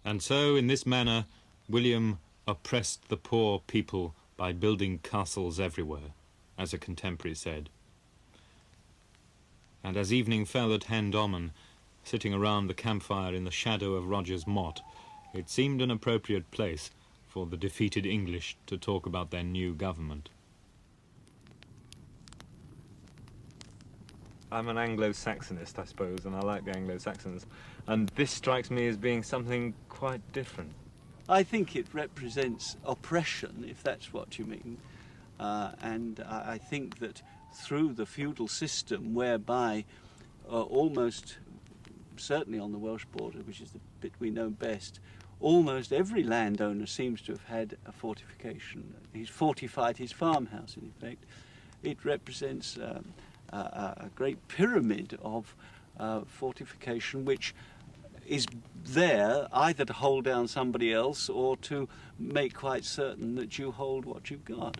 And so, in this manner, William oppressed the poor people by building castles everywhere, as a contemporary said. And as evening fell at Hen Domen, sitting around the campfire in the shadow of Roger's Motte, it seemed an appropriate place for the defeated English to talk about their new government. I'm an Anglo-Saxonist, I suppose, and I like the Anglo-Saxons. And this strikes me as being something quite different. I think it represents oppression, if that's what you mean. And I think that through the feudal system, whereby almost, certainly on the Welsh border, which is the bit we know best, almost every landowner seems to have had a fortification. He's fortified his farmhouse, in effect. It represents a great pyramid of fortification which is there either to hold down somebody else or to make quite certain that you hold what you've got.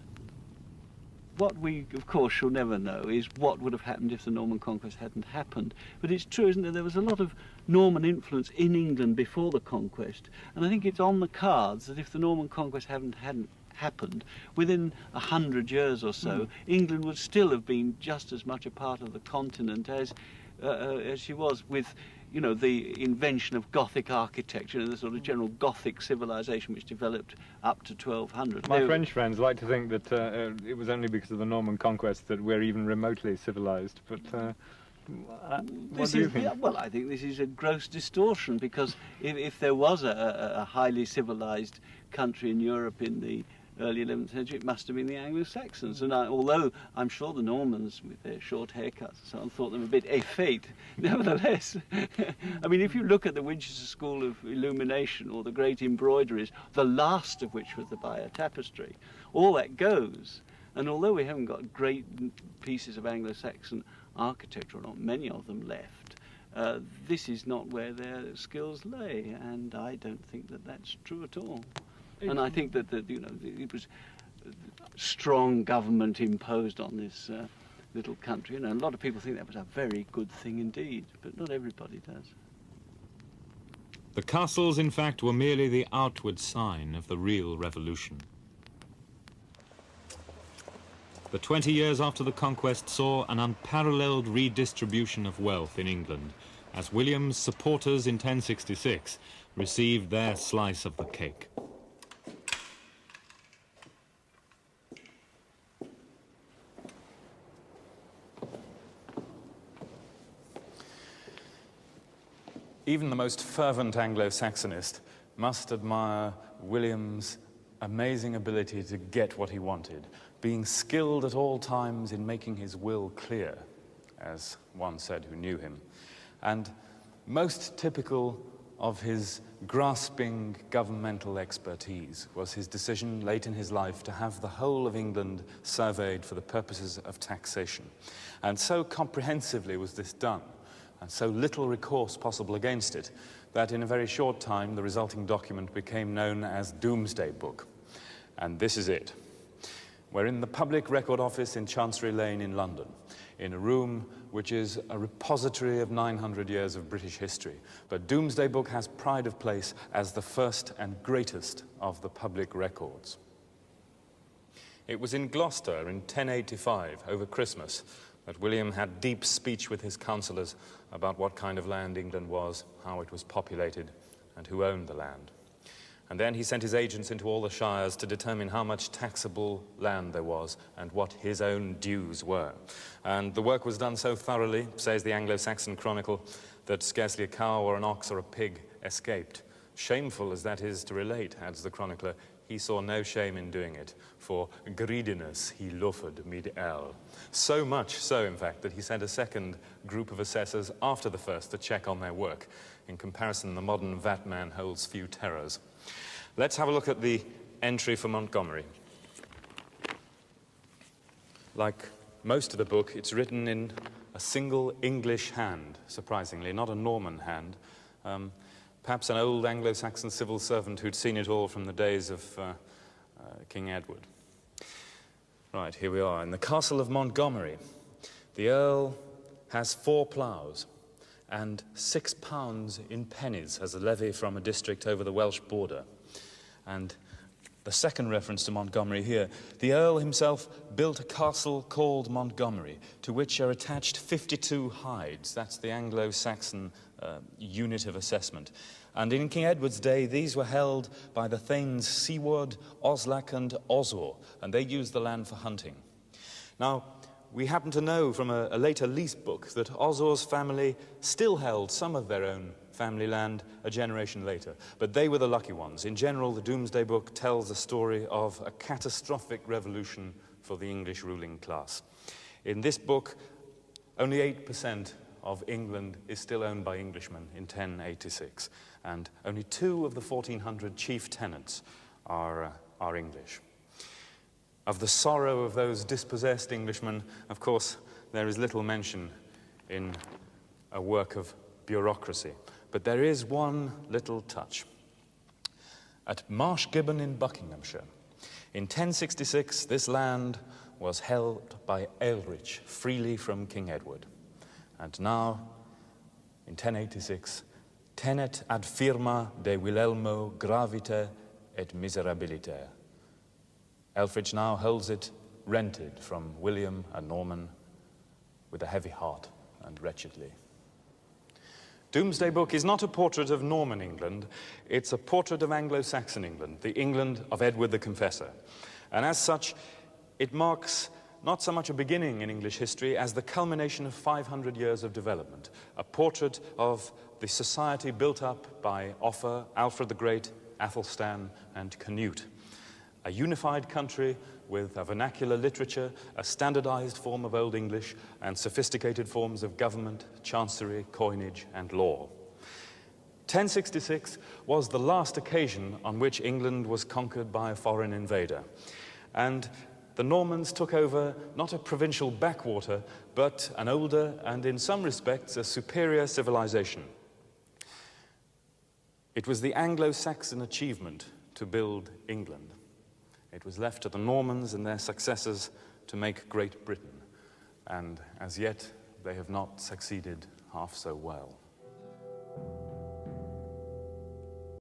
What we, of course, shall never know is what would have happened if the Norman Conquest hadn't happened. But it's true, isn't it? There was a lot of Norman influence in England before the Conquest, and I think it's on the cards that if the Norman Conquest hadn't happened, within 100 years or so, England would still have been just as much a part of the continent as she was with, you know, the invention of Gothic architecture and the sort of general Gothic civilization which developed up to 1200. My French friends like to think that it was only because of the Norman Conquest that we're even remotely civilized, but what do you think? Yeah, well, I think this is a gross distortion, because if there was a highly civilized country in Europe in the early 11th century, it must have been the Anglo-Saxons. And although I'm sure the Normans, with their short haircuts and so on, thought them a bit effete, nevertheless, I mean, if you look at the Winchester School of Illumination or the great embroideries, the last of which was the Bayeux Tapestry, all that goes. And although we haven't got great pieces of Anglo-Saxon architecture, or not many of them left, this is not where their skills lay, and I don't think that that's true at all. And I think that you know, it was strong government imposed on this little country. You know, a lot of people think that was a very good thing indeed, but not everybody does. The castles, in fact, were merely the outward sign of the real revolution. The 20 years after the Conquest saw an unparalleled redistribution of wealth in England, as William's supporters in 1066 received their slice of the cake. Even the most fervent Anglo-Saxonist must admire William's amazing ability to get what he wanted, being skilled at all times in making his will clear, as one said who knew him. And most typical of his grasping governmental expertise was his decision late in his life to have the whole of England surveyed for the purposes of taxation. And so comprehensively was this done, and so little recourse possible against it, that in a very short time the resulting document became known as Domesday Book. And this is it. We're in the Public Record Office in Chancery Lane in London, in a room which is a repository of 900 years of British history. But Domesday Book has pride of place as the first and greatest of the public records. It was in Gloucester in 1085, over Christmas, that William had deep speech with his councillors about what kind of land England was, how it was populated, and who owned the land. And then he sent his agents into all the shires to determine how much taxable land there was and what his own dues were. And the work was done so thoroughly, says the Anglo-Saxon Chronicle, that scarcely a cow or an ox or a pig escaped. Shameful as that is to relate, adds the chronicler, he saw no shame in doing it, for greediness he loofed mid el. So much so, in fact, that he sent a second group of assessors after the first to check on their work. In comparison, the modern vatman holds few terrors. Let's have a look at the entry for Montgomery. Like most of the book, it's written in a single English hand, surprisingly, not a Norman hand. Perhaps an old Anglo-Saxon civil servant who'd seen it all from the days of King Edward. Right, here we are. In the castle of Montgomery, the Earl has 4 ploughs and £6 in pennies as a levy from a district over the Welsh border. And the second reference to Montgomery here, the Earl himself built a castle called Montgomery, to which are attached 52 hides. That's the Anglo-Saxon unit of assessment. And in King Edward's day, these were held by the Thanes Siward, Oslac and Osor, and they used the land for hunting. Now, we happen to know from a later lease book that Osor's family still held some of their own family land a generation later, but they were the lucky ones. In general, the Domesday Book tells the story of a catastrophic revolution for the English ruling class. In this book, only 8% of England is still owned by Englishmen in 1086, and only 2 of the 1,400 chief tenants are English. Of the sorrow of those dispossessed Englishmen, of course, there is little mention in a work of bureaucracy. But there is one little touch. At Marsh Gibbon in Buckinghamshire, in 1066, this land was held by Aelrich freely from King Edward. And now, in 1086, tenet ad firma de Wilhelmo gravite et miserabiliter. Aelfrich now holds it rented from William and Norman with a heavy heart and wretchedly. Domesday Book is not a portrait of Norman England, it's a portrait of Anglo-Saxon England, the England of Edward the Confessor. And as such, it marks not so much a beginning in English history as the culmination of 500 years of development, a portrait of the society built up by Offa, Alfred the Great, Athelstan, and Canute. A unified country with a vernacular literature, a standardized form of Old English, and sophisticated forms of government, chancery, coinage, and law. 1066 was the last occasion on which England was conquered by a foreign invader. And the Normans took over not a provincial backwater, but an older and, in some respects, a superior civilization. It was the Anglo-Saxon achievement to build England. It was left to the Normans and their successors to make Great Britain, and as yet they have not succeeded half so well.